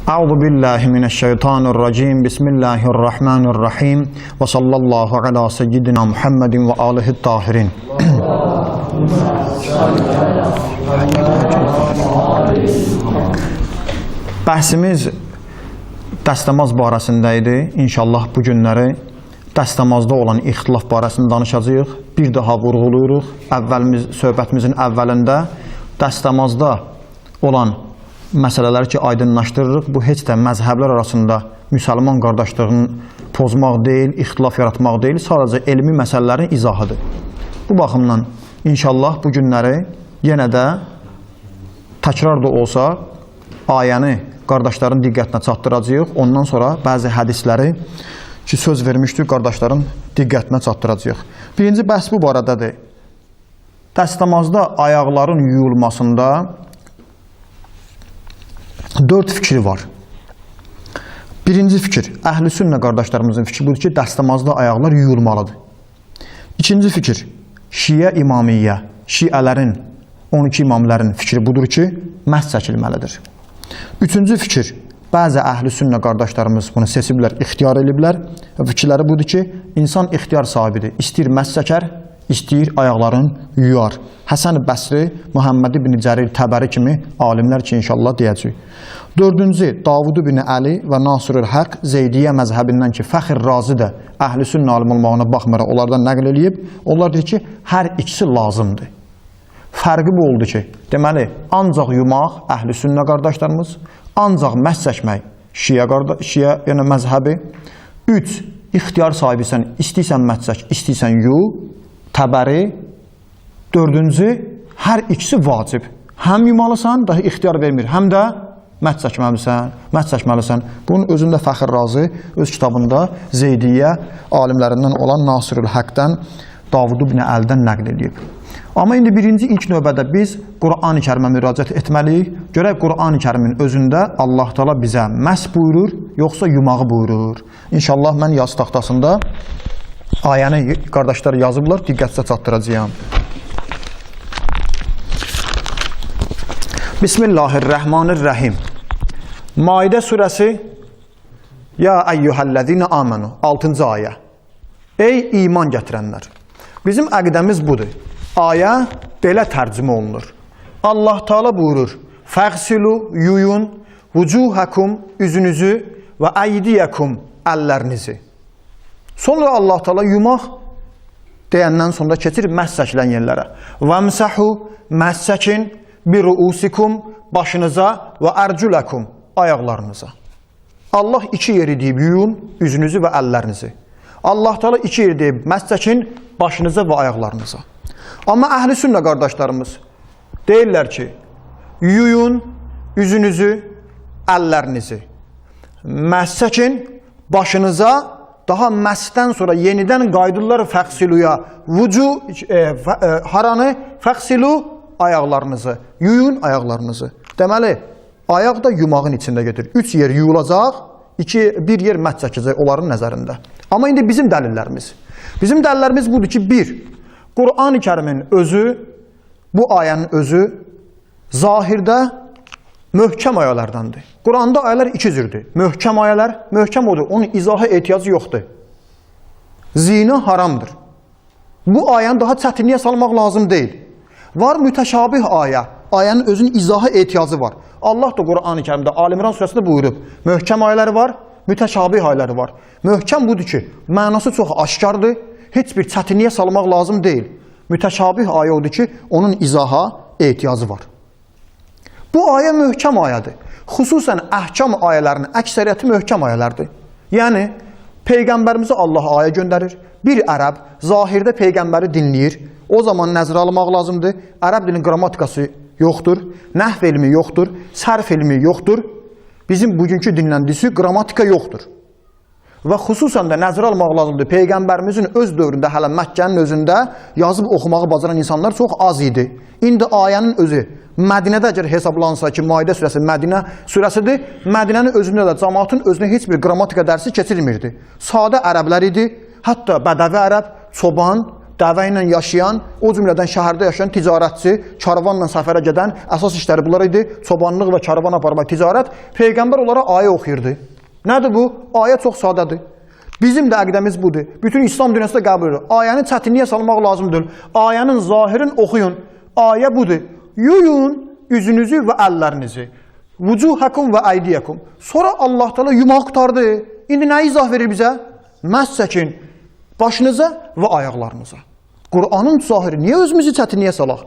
Euzu billahi mineşşeytanirracim. Bismillahirrahmanirrahim. Ve sallallahu ala seyyidina Muhammedin ve alihi tahirin. Bəhsimiz dəstəmaz barəsində idi. İnşallah bu günləri dəstəmazda olan ixtilaf barəsində danışacağıq. Bir daha vurğuluyuruq. Söhbətimizin əvvəlində dəstəmazda olan məsələləri ki, aydınlaşdırırıq. Bu heç də məzhəblər arasında müsəlman qardaşlığını pozmaq deyil, ixtilaf yaratmaq deyil, sadəcə elmi məsələlərin izahıdır. Bu baxımdan inşallah bu günləri yenə də təkrar da olsa ayəni qardaşların diqqətinə çatdıracağıq. Ondan sonra bəzi hədisləri ki, söz vermişdik, qardaşların diqqətinə çatdıracağıq. Birinci bəhs bu barədədir. Dəstəmazda ayaqların yuyulmasında 4 fikri var. Birinci fikir, əhl-i sünnə qardaşlarımızın fikri budur ki, dəstəmazda ayaqlar yuyulmalıdır. İkinci fikir, şiə imamiyyə, şiələrin, 12 imamlərin fikri budur ki, məhz çəkilməlidir. Üçüncü fikir, bəzi əhl-i sünnə qardaşlarımız bunu seçiblər, ixtiyar ediblər. Fikirləri budur ki, insan ixtiyar sahibidir. İstəyir məhz çəkər, istəyir ayaqların yuyar. Həsən-i Bəsri, Muhammed ibn Cərir Təbəri kimi alimlər ki, inşallah deyəcək. Dördüncü, Davud ibn Əli və Nasirül Həq Zeydiyyə məzhəbindən ki, Fəxr Razi də əhl-i sünnə alim olmağına baxmayaraq onlardan nəql eləyib. Onlar deyir ki, hər ikisi lazımdır. Fərqi bu oldu ki, deməli, ancaq yumaq əhl-i sünnə qardaşlarımız, ancaq məhz çəkmək şiə yəni məzhəbi. 3. İxtiyar sahibisən, istəyirsən məhz çək, istəyirsən yu, Təbəri. 4. Hər ikisi vacib. Həm yumalısan, daha ixtiyar vermir, həm də məhz çəkməlisən. Bunun özündə Fəxr Razi öz kitabında Zeydiyyə alimlərindən olan Nasirül Həqdən, Davud ibn Əlidən nəql edib. Amma indi ilk növbədə biz Qur'an-ı Kərimə müraciət etməliyik. Görək Qur'an-ı Kərimin özündə Allah Teala bizə məhz buyurur, yoxsa yumağı buyurur. İnşallah mən yazı taxtasında ayəni qardaşlar yazıblar, diqqətsə çatdıracağım. Bismillahirrahmanirrahim. Maidə surəsi Ya əyyuhəl-ləzina amanu 6-cı ayə. Ey iman gətirənlər. Bizim əqidəmiz budur. Ayə belə tərcümə olunur. Allah Teala buyurur: Fəğsilu yuyun vucuhakum üzünüzü və əydiyəkum əllərinizi. Sonra Allah Teala yumaq deyəndən sonra keçir məhz çəkilən yerlərə. Vəmsəhu məhz çəkin bi ruusikum başınıza və ərculəkum ayaqlarınıza. Allah 2 yeri deyib yuyun üzünüzü və əllərinizi. Allah Teala 2 yeri deyib məhz çəkin başınıza və ayaqlarınıza. Amma əhl-i sünnə qardaşlarımız deyirlər ki, yuyun üzünüzü, əllərinizi. Məhz çəkin başınıza, daha məhzdən sonra yenidən qaydırlar fəxsiluya, haranı fəxsilu ayaqlarınızı, yuyun ayaqlarınızı. Deməli, ayaq da yumağın içində gedir. 3 yer yuyulacaq, bir yer məhz çəkəcək onların nəzərində. Amma indi bizim dəlillərimiz budur ki, 1. Qur'an-ı Kərimin özü, bu ayənin özü zahirdə möhkəm ayələrdandır. Qur'anda ayələr 2 cürdür. Möhkəm ayələr, möhkəm odur, onun izaha ehtiyacı yoxdur. Zina haramdır. Bu ayəni daha çətinliyə salmaq lazım deyil. Var mütəşabih ayə, ayənin özünün izaha ehtiyacı var. Allah da Qur'an-ı Kərimdə, Ali-İmran surəsində buyurub, möhkəm ayələri var, mütəşabih ayələri var. Möhkəm budur ki, mənası çox aşkardır, heç bir çətinliyə salmaq lazım deyil. Mütəşabih ayə odur ki, onun izaha ehtiyacı var. Bu ayə möhkəm ayədir. Xüsusən əhkam ayələrinin əksəriyyəti möhkəm ayələrdir. Yəni, Peyğəmbərimizə Allah ayə göndərir. Bir ərəb zahirdə Peyğəmbəri dinləyir. O zaman nəzərə almaq lazımdır. Ərəb dilinin qrammatikası yoxdur, nəhv elmi yoxdur, sərf elmi yoxdur. Bizim bugünkü dinləndisi qrammatika yoxdur. Və xüsusən də nəzərə almaq lazımdır. Peyğəmbərimizin öz dövründə, hələ Məkkənin özündə yazıb oxumağı bacaran insanlar çox az idi. İndi ayənin özü Mədinədə əgər hesablansa ki, Maidə surəsi Mədinə surəsidir, Mədinənin özündə də cəmaatın özünə heç bir qrammatika dərsi keçirilmirdi. Sadə ərəblər idi, hətta bədəvi ərəb, çoban, dəvə ilə yaşayan, o cümlədən şəhərdə yaşayan ticarətçi, karvanla səfərə gedən, əsas işləri bunlar idi. Çobanlıq və karvan aparma, ticarət. Peyğəmbər onlara ayə oxuyurdu. Nədir bu? Ayə çox sadədir. Bizim də əqidəmiz budur. Bütün İslam dünyasında qəbul edir. Ayəni çətinliyə salmaq lazımdır. Ayənin zahirin oxuyun. Ayə budur. Yuyun üzünüzü və əllərinizi. Vucuhakum və aydiyakum. Sonra Allah Teala yumaq qutardı. İndi nə izah verir bizə? Məs çəkin başınıza və ayaqlarınıza. Qur'anın zahiri niyə özümüzü çətinliyə salaq?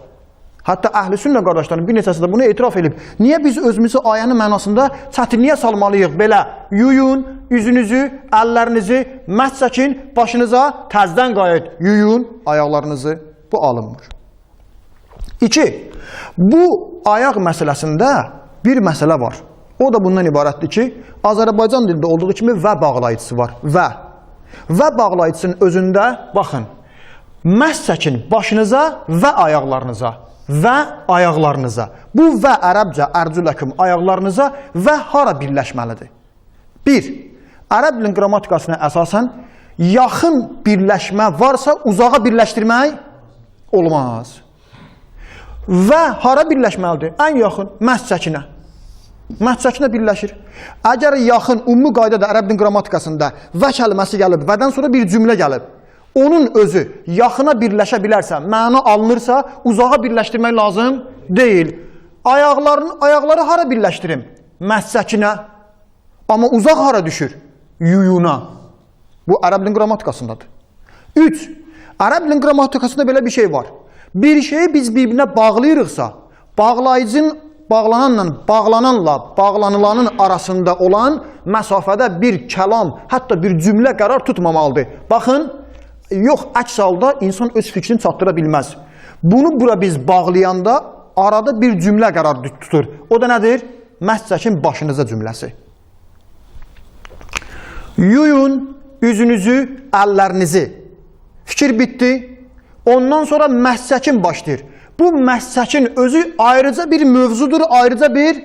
Hətta əhl-i sünnə qardaşlarım bir neçəsi də bunu etiraf edib. Niyə biz özümüzü ayənin mənasında çətinliyə salmalıyıq? Belə yuyun üzünüzü, əllərinizi, məs çəkin başınıza, təzdən qayıt, yuyun ayaqlarınızı. Bu alınmır. 2. Bu ayaq məsələsində bir məsələ var. O da bundan ibarətdir ki, Azərbaycan dilində olduğu kimi və bağlayıcısı var. Və bağlayıcısının özündə, baxın, məs çəkin başınıza və ayaqlarınıza. Və ayaqlarınıza. Bu və ərəbcə, ərcüləkum ayaqlarınıza və hara birləşməlidir? 1. Ərəb dilin qrammatikasına əsasən yaxın birləşmə varsa uzağa birləşdirmək olmaz. Və hara birləşməlidir? Ən yaxın məs çəkinə. Məs çəkinə birləşir. Əgər yaxın, ümumi qaydada ərəb dilin qrammatikasında və kəlməsi gəlib, vədən sonra bir cümlə gəlib, onun özü yaxına birləşə bilərsə, məna alınırsa, uzağa birləşdirmək lazım deyil. Ayaqları hara birləşdirim? Məs çəkinə. Amma uzaq hara düşür? Yuyuna. Bu ərəb dilin qrammatikasındadır. 3. Ərəb dilin qrammatikasında belə bir şey var. Bir şeyi biz bir-birinə bağlayırıqsa, bağlayıcının bağlanılanın arasında olan məsafədə bir kəlam, hətta bir cümlə qərar tutmamalıdır. Baxın, yox, əks halda insan öz fikrini çatdıra bilməz. Bunu bura biz bağlayanda arada bir cümlə qərar tutur. O da nədir? Məs çəkin başınıza cümləsi. Yuyun üzünüzü, əllərinizi. Fikir bitdi. Ondan sonra məs çəkin başlayır. Bu məs çəkin özü ayrıca bir mövzudur, ayrıca bir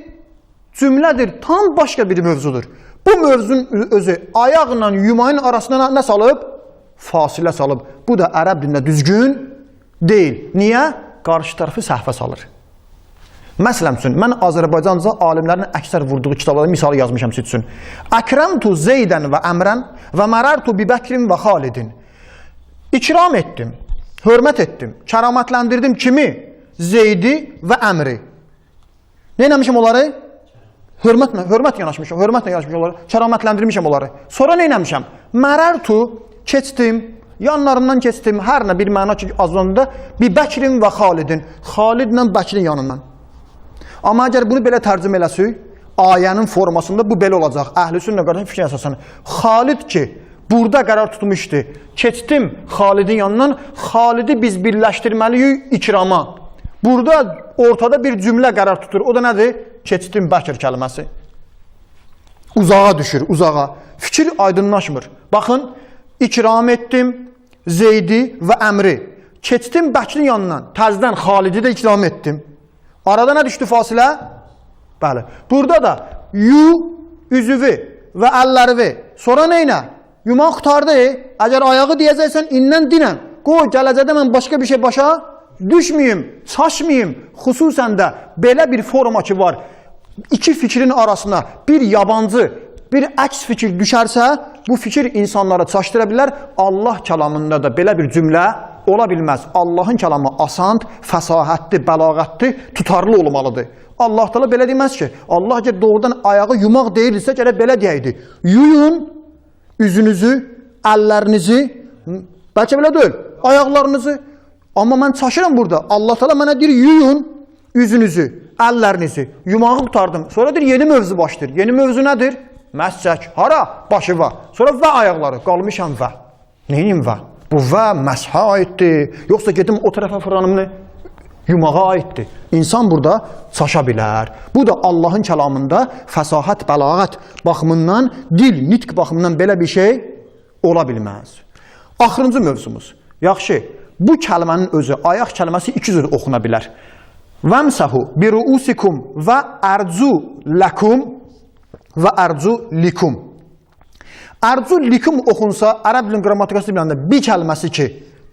cümlədir. Tam başqa bir mövzudur. Bu mövzunun özü ayaqla yumayın arasına nə salıb? Fasilə salıb. Bu da ərəb dilində düzgün deyil. Niyə? Qarşı tərəfi səhvə salır. Məsələn üçün, mən Azərbaycanca alimlərin əksər vurduğu kitablarda misalı yazmışam siz üçün. Əkrəmtu Zeydən və Əmrən və mərərtu bi Bəkrin və Xalidin. İkram etdim, hörmət etdim, kəramətləndirdim kimi? Zeydi və Əmri. Nə eləmişəm onları? Hörmətlə yanaşmışam onları, kəramətləndirmişəm onları. Sonra nə eləmişəm? Mərərtu, keçdim, yanlarından keçdim, hər nə bir məna ki azanda bi Bəkrin və Xalidin. Xalidlə Bəkrin yanından. Amma əgər bunu belə tərcümə eləsək, ayənin formasında bu belə olacaq. Əhl-i sünnə qardaşın fikrin əsasən. Xalid ki, burada qərar tutmuşdu. Keçdim Xalidin yanından, Xalidi biz birləşdirməliyik ikrama. Burada ortada bir cümlə qərar tutur. O da nədir? Keçdim Bəkir kəlməsi. Uzağa düşür, uzağa. Fikir aydınlaşmır. Baxın, ikram etdim Zeydi və Əmri. Keçdim Bəkirin yanından, təzdən Xalidi də ikram etdim. Arada nə düşdü fasilə? Bəli. Burada da üzüvü və əllərivi. Sonra neynə? Yumaq qutardı. Əgər ayağı deyəcəksən, indən dinən. Qoy, gələcəkdə mən başqa bir şey başa düşməyim, çaşmayım. Xüsusən də belə bir forma ki var. İki fikrin arasına bir yabancı, bir əks fikir düşərsə, bu fikir insanları çaşdıra bilər. Allah kəlamında da belə bir cümlə ola bilməz. Allahın kəlamı asand, fəsahətli, bəlağətli, tutarlı olmalıdır. Allah Teala belə deməz ki, Allah əgər doğrudan ayağı yumaq deyilsə, gərək belə deyəydi. Yuyun üzünüzü, əllərinizi, bəlkə belə deyil, ayaqlarınızı. Amma mən çaşıram burada. Allah Teala mənə deyir, yuyun üzünüzü, əllərinizi. Yumağı qutardım. Sonra deyir, yeni mövzu başlayır. Yeni mövzu nədir? Məs çək. Hara? Başı və. Sonra və ayaqları. Qalmışam və. Neyim və? Bu və məshə aiddir. Yoxsa gedim o tərəfə fıranımını yumağa aiddir. İnsan burada çaşa bilər. Bu da Allahın kəlamında fəsahət, bəlağət baxımından, dil, nitq baxımından belə bir şey ola bilməz. Axırıncı mövzumuz. Yaxşı, bu kəlmənin özü, ayaq kəlməsi iki cür oxuna bilər. Vəmsəhu bi ruusikum və ərcu ləkum və ərcu likum. Ərcu likum oxunsa, ərəb dilin qrammatikası biləndə bir kəlməsi ki,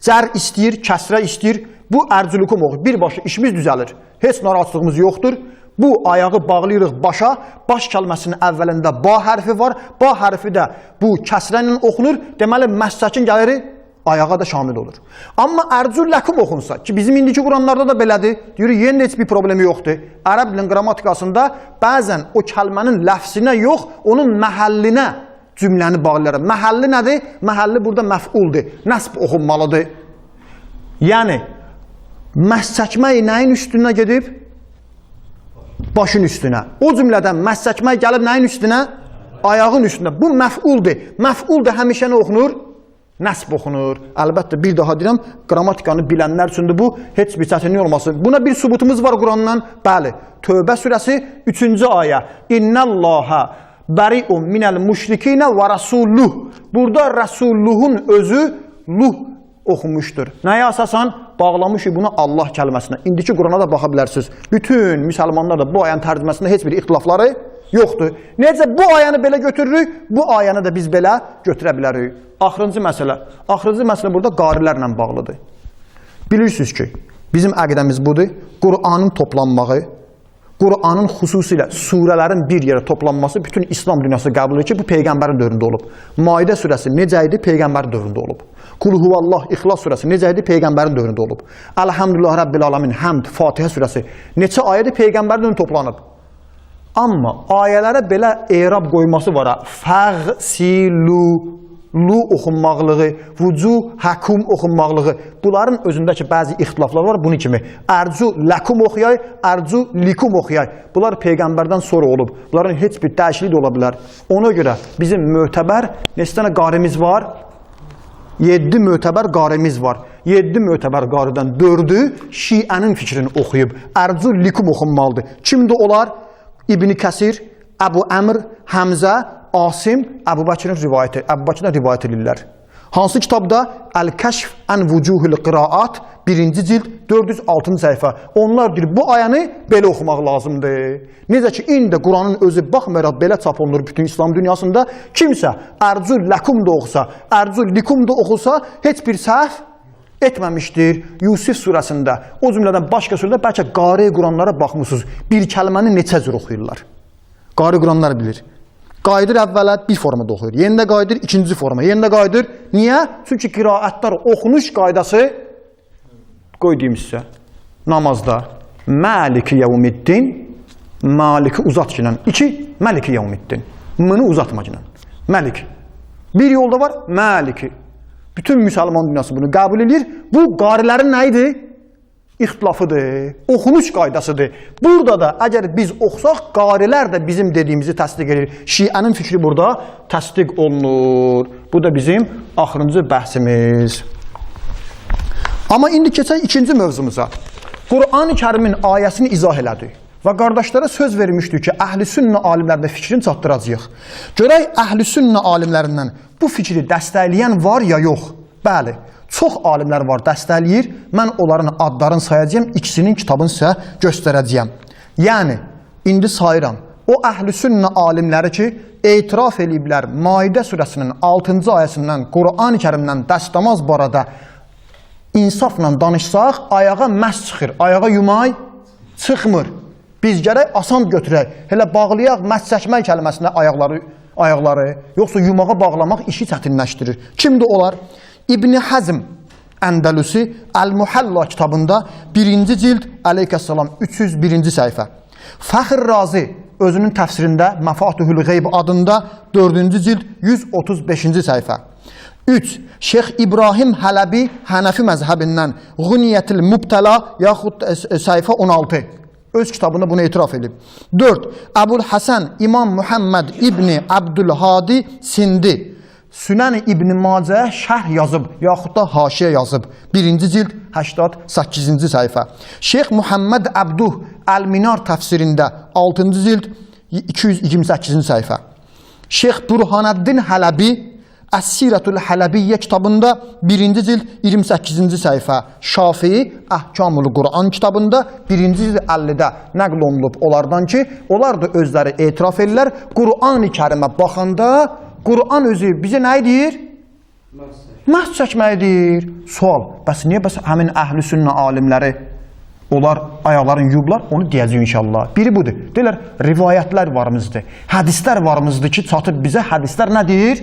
Cər istəyir, kəsrə istəyir. Bu ərculukum oxuyur. Birbaşa işimiz düzəlir. Heç narahatlığımız yoxdur. Bu ayağı bağlayırıq başa. Baş kəlməsinin əvvəlində ba hərfi var. Ba hərfi də bu kəsrə ilə oxunur. Deməli, məsəkin gəlir, ayağa da şamil olur. Amma ərcul-ləkum oxunsa, ki bizim indiki Quranlarda da belədir, deyir, yenə heç bir problemi yoxdur. Ərəb dilinin qrammatikasında bəzən o kəlmənin ləfsinə yox, onun məhəllinə cümləni bağlayır. Məhəlli nədir? Məhəlli burada məf'uldur. Nəsb oxunmalıdır. Yəni, məsçəkmək nəyin üstünə gedib? Başın üstünə. O cümlədən məsçəkmək gəlib nəyin üstünə? Ayağın üstünə. Bu məf'uldur. Məf'ul da həmişə nə oxunur? Nəsb oxunur. Əlbəttə, bir daha deyirəm, qrammatikanı bilənlər üçündür bu, heç bir çətinlik olmasın. Buna bir subutumuz var Qurandan. Bəli, Tövbə surəsi 3-cü ayə. İnnəllâhə bəri'un minəl müşrikinə və rasulluh. Burada rasulluhun özü luh oxumuşdur. Nəyə əsasən? Bağlamışıq bunu Allah kəlməsinə. İndiki Qurana da baxa bilərsiniz. Bütün müsəlmanlar da bu ayənin tərcüməsində heç bir ixtilafları yoxdur. Necə bu ayəni belə götürürük, bu ayəni də biz belə götürə bilərik. Axırıncı məsələ. Axırıncı məsələ burada qarilərlə bağlıdır. Bilirsiniz ki, bizim əqidəmiz budur. Qur'anın toplanmağı, Qur'anın xüsusilə surələrin bir yerə toplanması bütün İslam dünyası qəbul edir ki, bu Peyğəmbərin dövründə olub. Maidə surəsi necə idi? Peyğəmbərin dövründə olub. Qul huvallah, İxlas surəsi necə idi? Peyğəmbərin dövründə olub. Elhamdülillah Rabbil alamin, Həmd, Fatihə surəsi neçə ayədir? Peyğəmbərin dövründə toplanıb. Amma ayələrə belə erab qoyması var ha. Fəğsilu, lu oxunmaqlığı, vucu, həkum oxunmaqlığı. Bunların özündəki bəzi ixtilaflar var bunun kimi. Ərcu, ləkum oxuyay, ərcu, likum oxuyay. Bunlar Peyğəmbərdən sonra olub. Bunların heç bir dəyişikliyi də ola bilər. Ona görə bizim mötəbər, neçə dənə qarimiz var? 7 mötəbər qarimiz var. 7 mötəbər qaridən 4'ü Şiənin fikrini oxuyub. Ərcu, likum oxunmalıdır. Kimdir onlar? İbn Kəsir, Əbu Əmr, Həmzə, Asim, Əbu Bəkirdən rivayət edirlər. Hansı kitabda? Əl-Kəşf ən vücuhul qiraat, 1-ci cild, 406-cı səhifə. Onlar deyir, bu ayəni belə oxumaq lazımdır. Necə ki, indi Quranın özü baxmayaraq belə çap olunur bütün İslam dünyasında. Kimsə ərcul ləkum da oxusa, ərcul likum da oxusa, heç bir səhv etməmişdir. Yusuf surəsində, o cümlədən başqa surədə bəlkə qari Quranlara baxmışsınız. Bir kəlməni neçə cür oxuyurlar? Qari Quranlar bilir. Qayıdır əvvələ bir formada oxuyur. Yenə qayıdır ikinci forma. Yenə qayıdır. Niyə? Çünki qiraətlər oxunuş qaydası qoydum sizə. Namazda Maliki yevmiddin, Maliki uzatqıyla. 2 Maliki yevmiddin. Mını uzatmaqla. Malik. Bir yolda var Maliki. Bütün müsəlman dünyası bunu qəbul edir. Bu qarilərin nə idi? İxtilafıdır, oxunuş qaydasıdır. Burada da əgər biz oxusaq, qarilər də bizim dediyimizi təsdiq edir. Şiənin fikri burada təsdiq olunur. Bu da bizim axırıncı bəhsimiz. Amma indi keçək ikinci mövzumuza. Qur'an-ı Kərimin ayəsini izah elədik. Və qardaşlara söz vermişdik ki, əhl-i sünnə alimlərində fikrini çatdıracağıq. Görək, əhl-i sünnə alimlərindən bu fikri dəstəkləyən var ya yox? Bəli. Çox alimlər var, dəstəkləyir. Mən onların adlarını sayacağım, ikisinin kitabını sizə göstərəcəyəm. Yəni, indi sayıram. O əhl-i sünnə alimləri ki, etiraf eləyiblər Maidə surəsinin 6-cı ayəsindən, Qur'an-ı Kərimdən dəstəmaz barədə insafla danışsaq, ayağa məhz çıxır, ayağa yumay çıxmır. Biz gərək asan götürək, elə bağlayaq məhz çəkmək kəlməsinə ayaqları, yoxsa yumağa bağlamaq işi çətinləşdirir. Kimdir onlar? İbn Həzm Əndəlusi Əl-Muhəlla kitabında 1-ci cild əleyhissalam 301-ci səhifə. Fəxr Razi özünün təfsirində Məfatihul Qeyb adında 4-cü cild 135-ci səhifə. 3. Şeyx İbrahim Hələbi Hənəfi məzhəbindən Ğuniyyətil Mubtəla yaxud səhifə 16. Öz kitabında bunu etiraf edib. 4. Əbul Həsən İmam Muhammed İbni Abdülhadi Sindi Sünən İbn Macəyə şərh yazıb, yaxud da haşiyə yazıb. 1-ci cild 88-ci səhifə. Şeyx Muhammed Əbduh Əl-Minar təfsirində 6-cı cild 228-ci səhifə. Şeyx Burhanəddin Hələbi Əs-Sirətul Hələbiyyə kitabında 1-ci cild 28-ci səhifə. Şafii Əhkamul Quran kitabında 1-ci cild 50-də nəql olunub onlardan ki, onlar da özləri etiraf edirlər. Qur'an-ı Kərimə baxanda Qur'an özü bizə nə deyir? məhz çəkməlidir. Sual, bəs niyə həmin əhl-i sünnə alimləri onlar ayaqlarını yuyublar? Onu deyəcəyik inşallah. Biri budur. Deyirlər, rivayətlər varımızdır. Hədislər varımızdır ki, çatıb bizə. Hədislər nədir?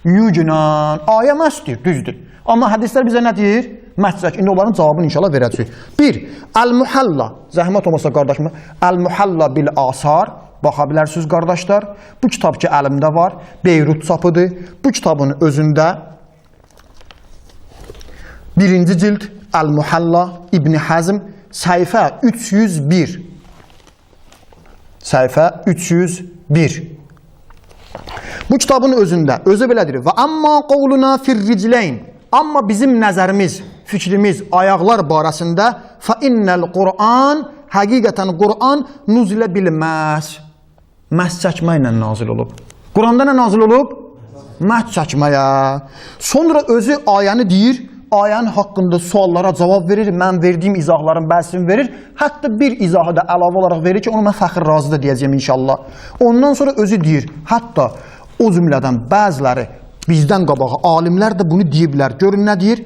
Yücünan. Ayə məhzdir, düzdür. Amma hədislər bizə nə deyir? Məhz. İndi onların cavabını inşallah verəcəyik. 1. Əl-Muhalla. Zəhmət olmasa qardaşım. Əl-Muhalla bil-Asar. Baxa bilərsiniz qardaşlar. Bu kitab ki, əlimdə var. Beyrut çapıdır. Bu kitabın özündə 1-ci cild Əl-Muhalla İbn Həzm səhifə 301. Səhifə 301. Bu kitabın özündə özü belədir. Və amma qovluna fir-ricleyn. Amma bizim nəzərimiz, fikrimiz ayaqlar barəsində fa innal Qur'an, həqiqətən Qur'an nuzilə bilməz. Məhz çəkməklə nazil olub. Quranda nə nazil olub? Məhz çəkməyə. Sonra özü ayəni deyir. Ayənin haqqında suallara cavab verir, mən verdiyim izahların bəhsini verir, hətta bir izahı da əlavə olaraq verir ki, onu mən Fəxr Razi da deyəcəyim inşallah. Ondan sonra özü deyir, hətta o cümlədən bəziləri bizdən qabağı alimlər də bunu deyiblər. Görün nə deyir?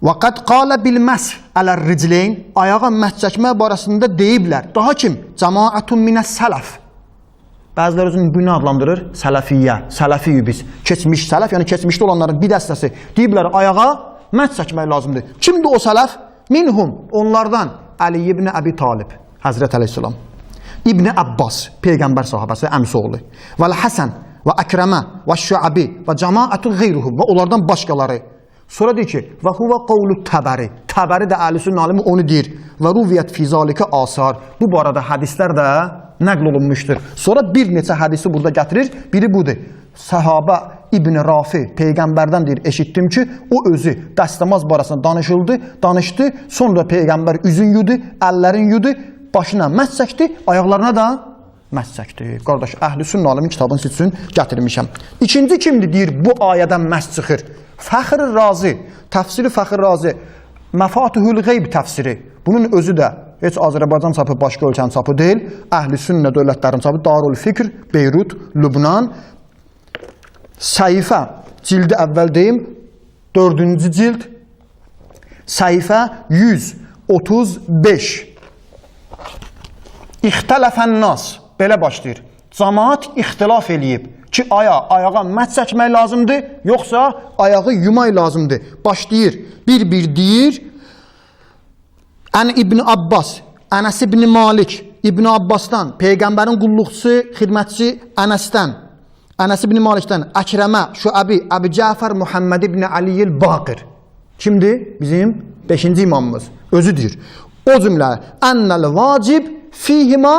وَقَدْ قَالَ بِالْمَسْ عَلَى الرِّجْلَيْنِ Ayağa məhz çəkmək barəsində deyiblər. Daha kim? Cəmaətun minəs sələf. Bəziləri özünü bunu adlandırır, sələfiyyə, sələfiyyü biz. Keçmiş sələf, yəni keçmişdə olanların bir dəstəsi deyiblər, ayağa məhz çəkmək lazımdır. Kimdir o sələf? Minhum, onlardan Əli ibn Əbi Talib, Həzrət Əleyhisselam, İbn Abbas, Peyğəmbər sahabəsi, əmsi oğlu, və Həsən, və Əkrəmə, və Şüəbi, və cəmaətul qeyruhum, və onlardan başqaları. Sonra deyir ki, və huvə qavlu Təbəri, Təbəri də Əhl-i alimi onu deyir, və ruviyyət fizalikə asar, bu barada hədislər də nəql olunmuşdur. Sonra bir neçə hədisi burada gətirir. Biri budur. Səhabə İbn Rafi Peyğəmbərdən deyir, eşitdim ki, o özü dəstəmaz barəsində danışdı. Sonra Peyğəmbər üzün yudu, əllərin yudu, başına məhz çəkdi, ayaqlarına da məhz çəkdi. Qardaş, Əhl-i Sünnə alimin kitabını siz üçün gətirmişəm. İkinci kimdir deyir, bu ayədən məhz çıxır? Fəxr Razi, təfsiri Fəxr Razi, Məfatihül Qeyb təfsiri. Bunun özü də heç Azərbaycan çapı, başqa ölkənin çapı deyil. Əhl-i Sünnə dövlətlərin çapı Darul Fikr, Beyrut, Lübnan. Səhifə, cildi əvvəl deyim, 4-cü cild, səhifə 135. İxtələfən nas, belə başlayır. Cəmaat ixtilaf eləyib ki, ayağa məhz çəkmək lazımdır, yoxsa ayağı yumaq lazımdır. Başlayır, bir-bir deyir. Ən İbn Abbas, Ənəs ibn Malik, İbn Abbasdan, Peyğəmbərin qulluqçusu, xidmətçisi Ənəsdən, Ənəs ibn Malikdən, Əkrəmə, Şüəbi, Əbi Cəfər, Muhammed ibn Aliyyil Baqir. Kimdir? Bizim 5-ci imamımız. Özü deyir. O cümlə, ennəl vacib fihima,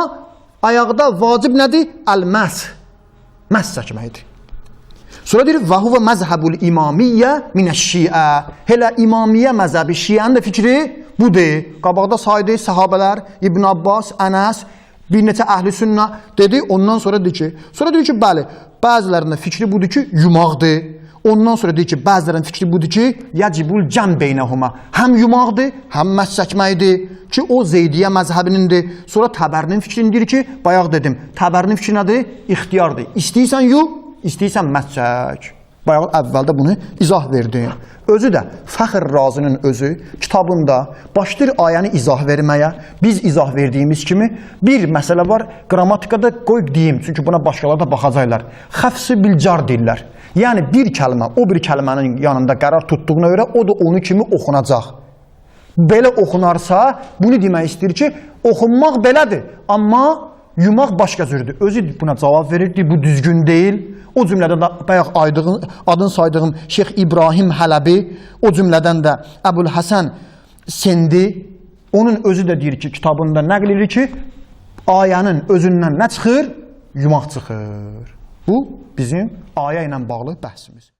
ayaqda vacib nədir? Əl-məs, məhz çəkməkdir. Sonra deyir, və huvə məzhəbul imamiyyə minəş-şiə. Hələ imamiyyə məzhəbi, şiənin də fikri budur. Qabaqda saydı səhabələr, İbn Abbas, Ənəs, bir neçə əhl-i sünnə dedi. Ondan sonra deyir ki, bəli, bəzilərinin fikri budur ki, yumaqdır. Ondan sonra deyir ki, bəzilərinin fikri budur ki, yəcibul cəm beynəhuma. Həm yumaqdır, həm məhz çəkməkdir ki, o Zeydiyyə məzhəbinindir. Sonra Təbərinin fikrini deyir ki, bayaq dedim, Təbərinin fikri nədir? İxtiyardır. İstəyirsən yum, istəyirsən məhz çək. Bayaq əvvəldə bunu izah verdim. Özü də Fəxr Razinin özü kitabında başlayır ayəni izah verməyə. Biz izah verdiyimiz kimi bir məsələ var, qrammatikada qoy deyim, çünki buna başqaları da baxacaqlar. Xəfs-i bilcar deyirlər. Yəni bir kəlmə o bir kəlmənin yanında qərar tutduğuna görə o da onu kimi oxunacaq. Belə oxunarsa, bunu demək istəyir ki, oxunmaq belədir, amma yumaq başqa cürdür. Özü buna cavab verirdi, bu düzgün deyil. O cümlədən də bayaq adını saydığım Şeyx İbrahim Hələbi, o cümlədən də Əbul Həsən Sendi, onun özü də deyir ki, kitabında nəql edir ki, ayənin özündən nə çıxır? Yumaq çıxır. Bu bizim ayə ilə bağlı bəhsimiz.